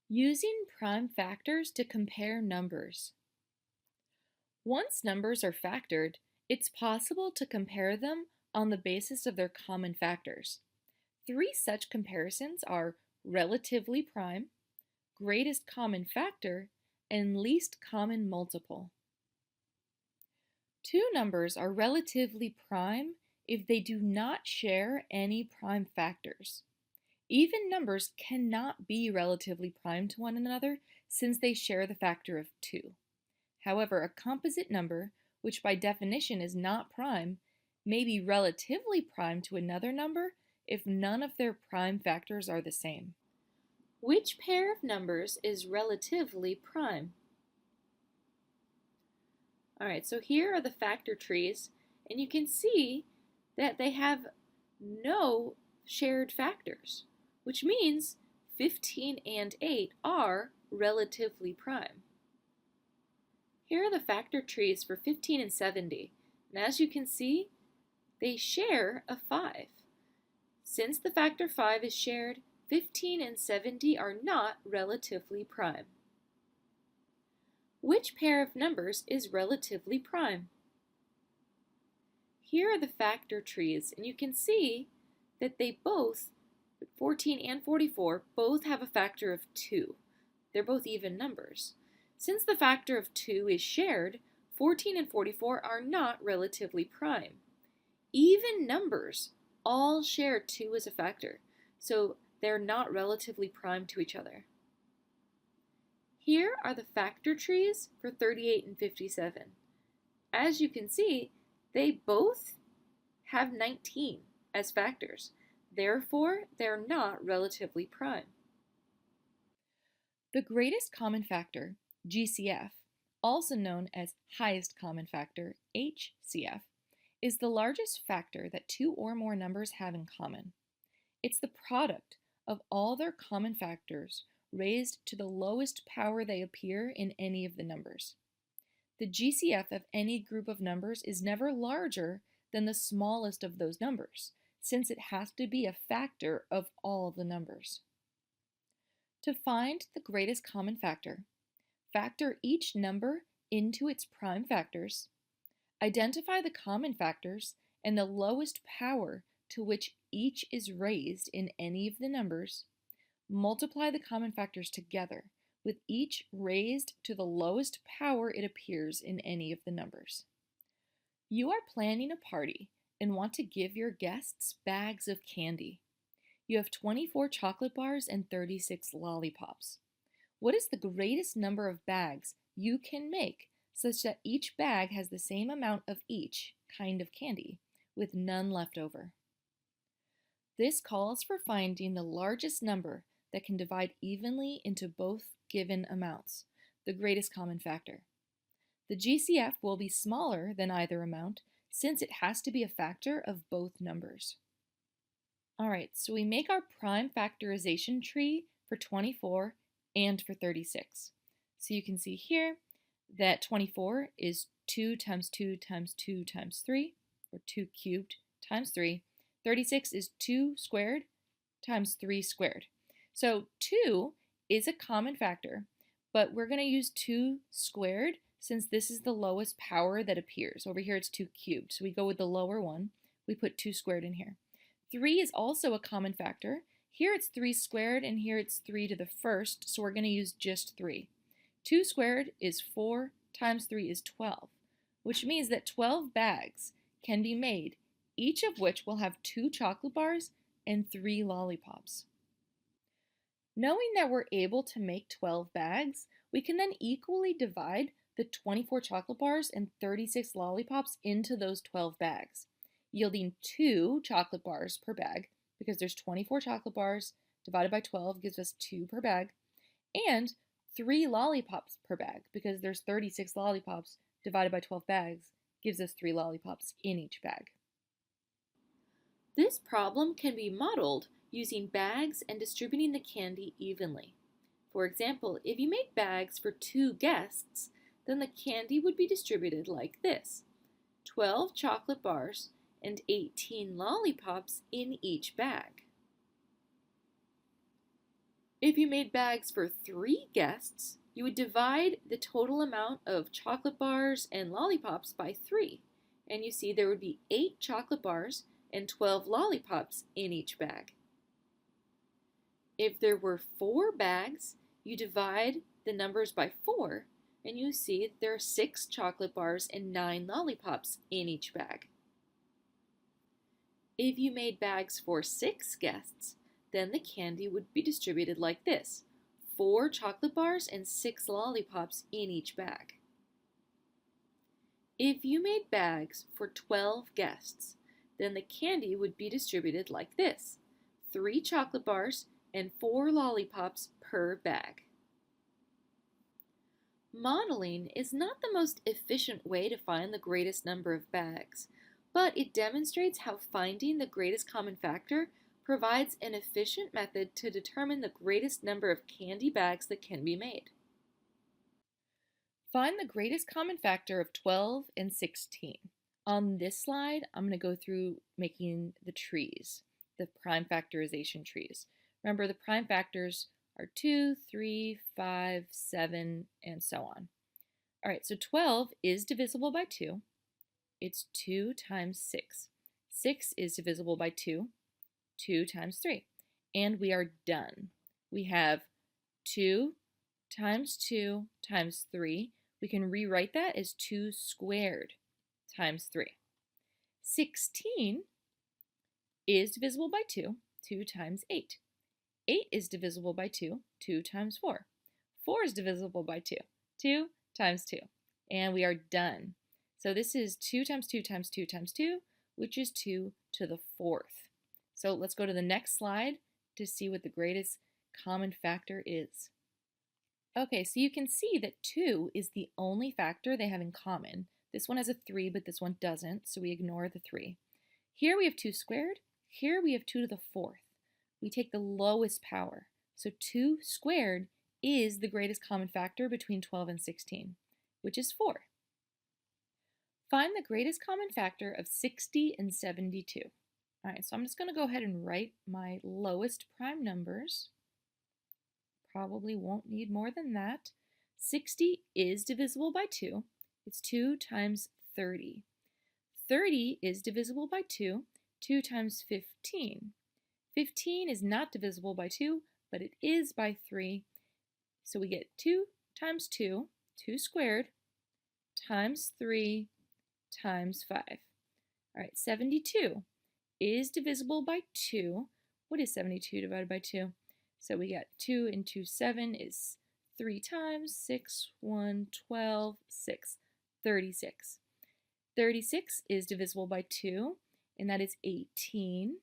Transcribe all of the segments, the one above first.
Using prime factors to compare numbers. Once numbers are factored, it's possible to compare them on the basis of their common factors. Three such comparisons are relatively prime, greatest common factor, and least common multiple. Two numbers are relatively prime if they do not share any prime factors. Even numbers cannot be relatively prime to one another since they share the factor of 2. However, a composite number, which by definition is not prime, may be relatively prime to another number if none of their prime factors are the same. Which pair of numbers is relatively prime? Alright, so here are the factor trees, and you can see that they have no shared factors, which means 15 and 8 are relatively prime. Here are the factor trees for 15 and 70, and as you can see, they share a 5. Since the factor 5 is shared, 15 and 70 are not relatively prime. Which pair of numbers is relatively prime? Here are the factor trees, and you can see that they both, 14 and 44, both have a factor of 2. They're both even numbers. Since the factor of 2 is shared, 14 and 44 are not relatively prime. Even numbers all share 2 as a factor, so they're not relatively prime to each other. Here are the factor trees for 38 and 57. As you can see, they both have 19 as factors. Therefore, they're not relatively prime. The greatest common factor, GCF, also known as highest common factor, HCF, is the largest factor that two or more numbers have in common. It's the product of all their common factors raised to the lowest power they appear in any of the numbers. The GCF of any group of numbers is never larger than the smallest of those numbers, since it has to be a factor of all the numbers. To find the greatest common factor, factor each number into its prime factors, identify the common factors and the lowest power to which each is raised in any of the numbers, multiply the common factors together, with each raised to the lowest power it appears in any of the numbers. You are planning a party and want to give your guests bags of candy. You have 24 chocolate bars and 36 lollipops. What is the greatest number of bags you can make such that each bag has the same amount of each kind of candy, with none left over? This calls for finding the largest number that can divide evenly into both given amounts, the greatest common factor. The GCF will be smaller than either amount since it has to be a factor of both numbers. Alright, so we make our prime factorization tree for 24 and for 36. So you can see here that 24 is 2 times 2 times 2 times 3, or 2 cubed times 3. 36 is 2 squared times 3 squared. So 2 is a common factor, but we're going to use 2 squared since this is the lowest power that appears. Over here it's 2 cubed, so we go with the lower one. We put 2 squared in here. 3 is also a common factor. Here it's 3 squared and here it's 3 to the first, so we're going to use just 3. 2 squared is 4 times 3 is 12, which means that 12 bags can be made, each of which will have 2 chocolate bars and 3 lollipops. Knowing that we're able to make 12 bags, we can then equally divide the 24 chocolate bars and 36 lollipops into those 12 bags, yielding 2 chocolate bars per bag, because there's 24 chocolate bars divided by 12 gives us 2 per bag, and 3 lollipops per bag, because there's 36 lollipops divided by 12 bags gives us 3 lollipops in each bag. This problem can be modeled using bags and distributing the candy evenly. For example, if you made bags for 2 guests, then the candy would be distributed like this: 12 chocolate bars and 18 lollipops in each bag. If you made bags for 3 guests, you would divide the total amount of chocolate bars and lollipops by 3, and you see there would be 8 chocolate bars and 12 lollipops in each bag. If there were 4 bags, you divide the numbers by 4, and you see there are 6 chocolate bars and 9 lollipops in each bag. If you made bags for 6 guests, then the candy would be distributed like this: 4 chocolate bars and 6 lollipops in each bag. If you made bags for 12 guests, then the candy would be distributed like this: 3 chocolate bars and 4 lollipops per bag. Modeling is not the most efficient way to find the greatest number of bags, but it demonstrates how finding the greatest common factor provides an efficient method to determine the greatest number of candy bags that can be made. Find the greatest common factor of 12 and 16. On this slide, I'm going to go through making the trees, the prime factorization trees. Remember, the prime factors are 2, 3, 5, 7, and so on. All right, so 12 is divisible by 2. It's 2 times 6. 6 is divisible by 2. 2 times 3. And we are done. We have 2 times 2 times 3. We can rewrite that as 2 squared times 3. 16 is divisible by 2. 2 times 8. 8 is divisible by 2. 2 times 4. 4 is divisible by 2. 2 times 2. And we are done. So this is 2 times 2 times 2 times 2, which is 2 to the 4th. So let's go to the next slide to see what the greatest common factor is. Okay, so you can see that 2 is the only factor they have in common. This one has a 3, but this one doesn't, so we ignore the 3. Here we have 2 squared. Here we have 2 to the 4th. We take the lowest power. So 2 squared is the greatest common factor between 12 and 16, which is 4. Find the greatest common factor of 60 and 72. All right, so I'm just going to go ahead and write my lowest prime numbers. Probably won't need more than that. 60 is divisible by 2. It's 2 times 30. 30 is divisible by 2. 2 times 15. 15 is not divisible by 2, but it is by 3. So we get 2 times 2, 2 squared, times 3, times 5. All right, 72 is divisible by 2. What is 72 divided by 2? So we got 2 into 7 is 3 times, 6, 1, 12, 6, 36. 36 is divisible by 2, and that is 18.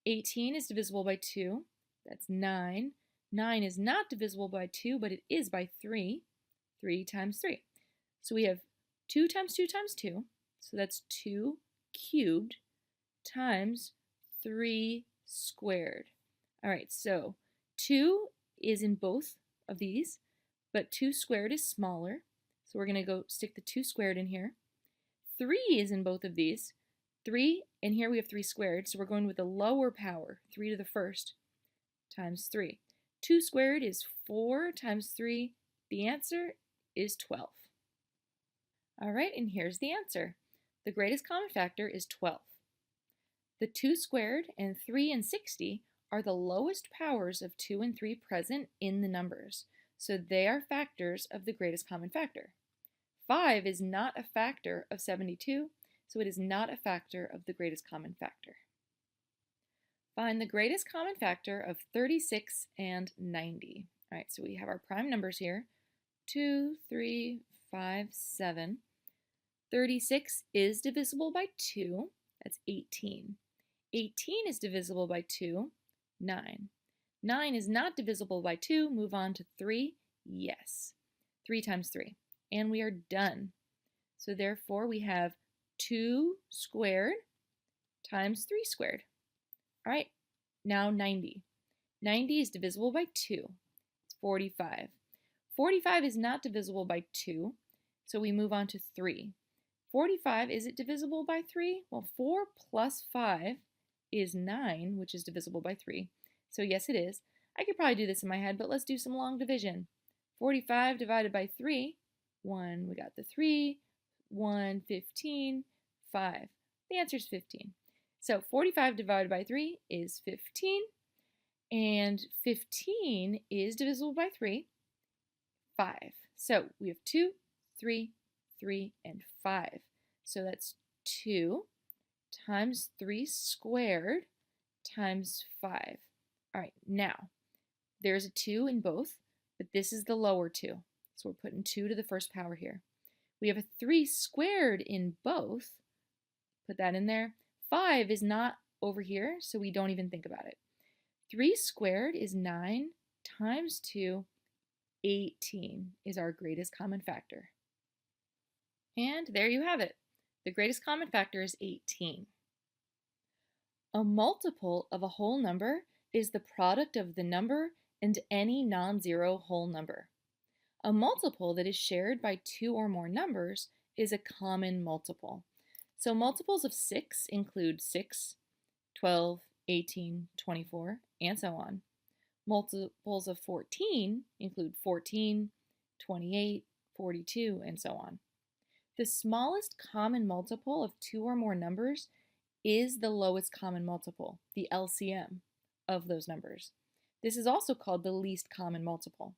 18 is divisible by 2, that's 9. 9 is not divisible by 2, but it is by 3. 3 times 3. So we have 2 times 2 times 2, so that's 2 cubed times 3 squared. All right, so 2 is in both of these, but 2 squared is smaller, so we're going to go stick the 2 squared in here. 3 is in both of these. 3, and here we have 3 squared, so we're going with the lower power, 3 to the 1st, times 3. 2 squared is 4 times 3. The answer is 12. All right, and here's the answer. The greatest common factor is 12. The 2 squared and 3 and 60 are the lowest powers of 2 and 3 present in the numbers, so they are factors of the greatest common factor. 5 is not a factor of 72, so it is not a factor of the greatest common factor. Find the greatest common factor of 36 and 90. All right, so we have our prime numbers here, 2, 3, 5, 7. 36 is divisible by 2, that's 18. 18 is divisible by 2, 9. 9 is not divisible by 2, move on to 3, yes. 3 times 3, and we are done. So therefore we have 2 squared times 3 squared. All right, now 90. 90 is divisible by 2, it's 45. 45 is not divisible by 2, so we move on to 3. 45, is it divisible by 3? Well, 4 plus 5 is 9, which is divisible by 3. So yes, it is. I could probably do this in my head, but let's do some long division. 45 divided by 3, 1, we got the 3, 1, 15, 5. The answer is 15. So 45 divided by 3 is 15, and 15 is divisible by 3, 5. So we have 2, 3, 3, and 5. So that's 2 times 3 squared times 5. All right, now there's a 2 in both, but this is the lower 2. So we're putting 2 to the first power here. We have a 3 squared in both. Put that in there. 5 is not over here, so we don't even think about it. 3 squared is 9 times 2, 18 is our greatest common factor. And there you have it. The greatest common factor is 18. A multiple of a whole number is the product of the number and any non-zero whole number. A multiple that is shared by 2 or more numbers is a common multiple. So multiples of 6 include 6, 12, 18, 24, and so on. Multiples of 14 include 14, 28, 42, and so on. The smallest common multiple of 2 or more numbers is the lowest common multiple, the LCM, of those numbers. This is also called the least common multiple.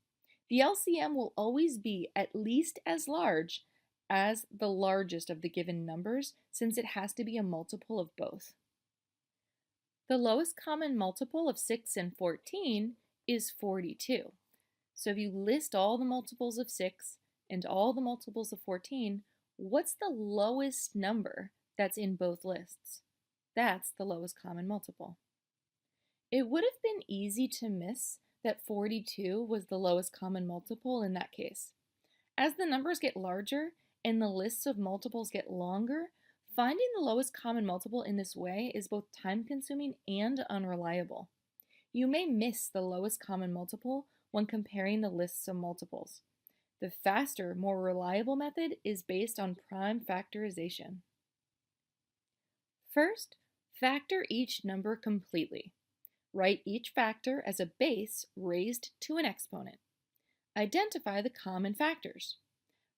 The LCM will always be at least as large as the largest of the given numbers, since it has to be a multiple of both. The lowest common multiple of 6 and 14 is 42. So if you list all the multiples of 6 and all the multiples of 14, what's the lowest number that's in both lists? That's the lowest common multiple. It would have been easy to miss that 42 was the lowest common multiple in that case. As the numbers get larger and the lists of multiples get longer, finding the lowest common multiple in this way is both time-consuming and unreliable. You may miss the lowest common multiple when comparing the lists of multiples. The faster, more reliable method is based on prime factorization. First, factor each number completely. Write each factor as a base raised to an exponent. Identify the common factors.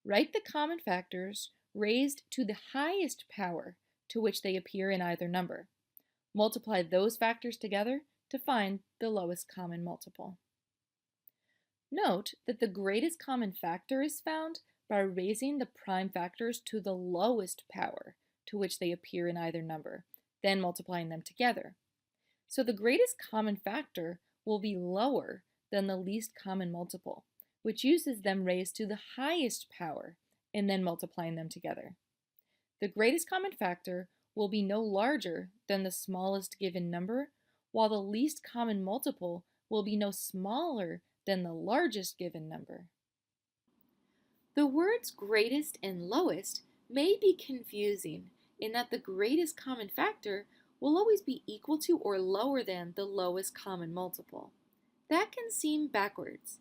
Write the common factors raised to the highest power to which they appear in either number. Multiply those factors together to find the lowest common multiple. Note that the greatest common factor is found by raising the prime factors to the lowest power to which they appear in either number, then multiplying them together. So the greatest common factor will be lower than the least common multiple, which uses them raised to the highest power and then multiplying them together. The greatest common factor will be no larger than the smallest given number, while the least common multiple will be no smaller than the largest given number. The words greatest and lowest may be confusing in that the greatest common factor will always be equal to or lower than the lowest common multiple. That can seem backwards.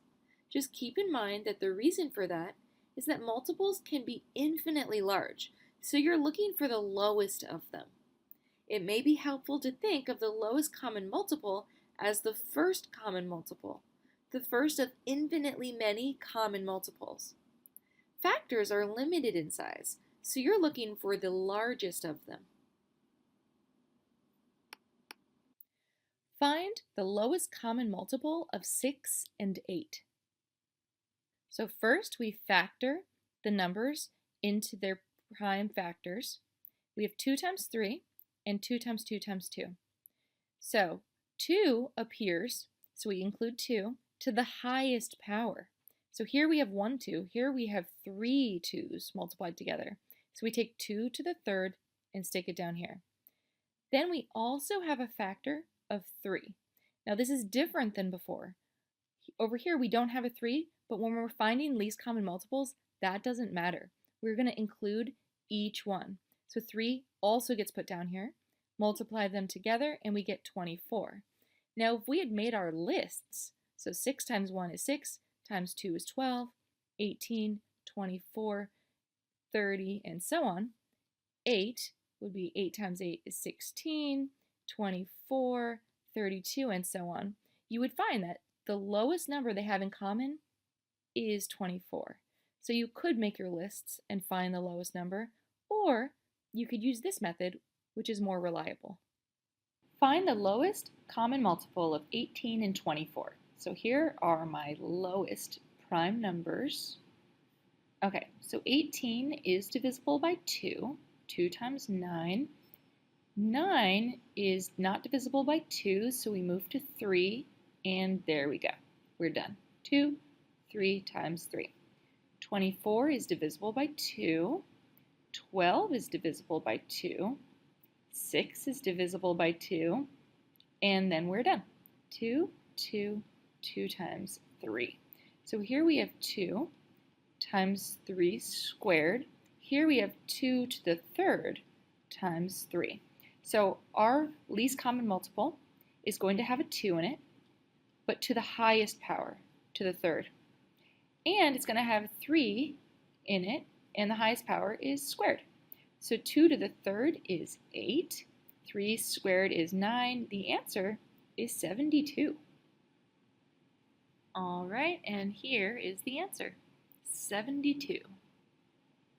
Just keep in mind that the reason for that is that multiples can be infinitely large, so you're looking for the lowest of them. It may be helpful to think of the lowest common multiple as the first common multiple, the first of infinitely many common multiples. Factors are limited in size, so you're looking for the largest of them. Find the lowest common multiple of 6 and 8. So first we factor the numbers into their prime factors. We have 2 times 3 and 2 times 2 times 2. So 2 appears, so we include 2, to the highest power. So here we have 1 2, here we have 3 2's multiplied together. So we take 2 to the third and stick it down here. Then we also have a factor of 3. Now this is different than before. Over here we don't have a 3, but when we're finding least common multiples, that doesn't matter. We're going to include each one. So 3 also gets put down here. Multiply them together and we get 24. Now if we had made our lists, so 6 times 1 is 6, times 2 is 12, 18, 24, 30, and so on. 8 would be 8 times 8 is 16, 24, 32, and so on. You would find that The lowest number they have in common is 24. So you could make your lists and find the lowest number, or you could use this method, which is more reliable. Find the lowest common multiple of 18 and 24. So here are my lowest prime numbers. Okay, so 18 is divisible by 2. 2 times 9. 9 is not divisible by 2, so we move to 3, and there we go. We're done. 2, 3 times 3. 24 is divisible by 2. 12 is divisible by 2. 6 is divisible by 2. And then we're done. 2, 2, 2 times 3. So here we have 2 times 3 squared. Here we have 2 to the third times 3. So our least common multiple is going to have a 2 in it, but to the highest power, to the third. And it's going to have 3 in it, and the highest power is squared. So 2 to the third is 8. 3 squared is 9. The answer is 72. All right, and here is the answer, 72.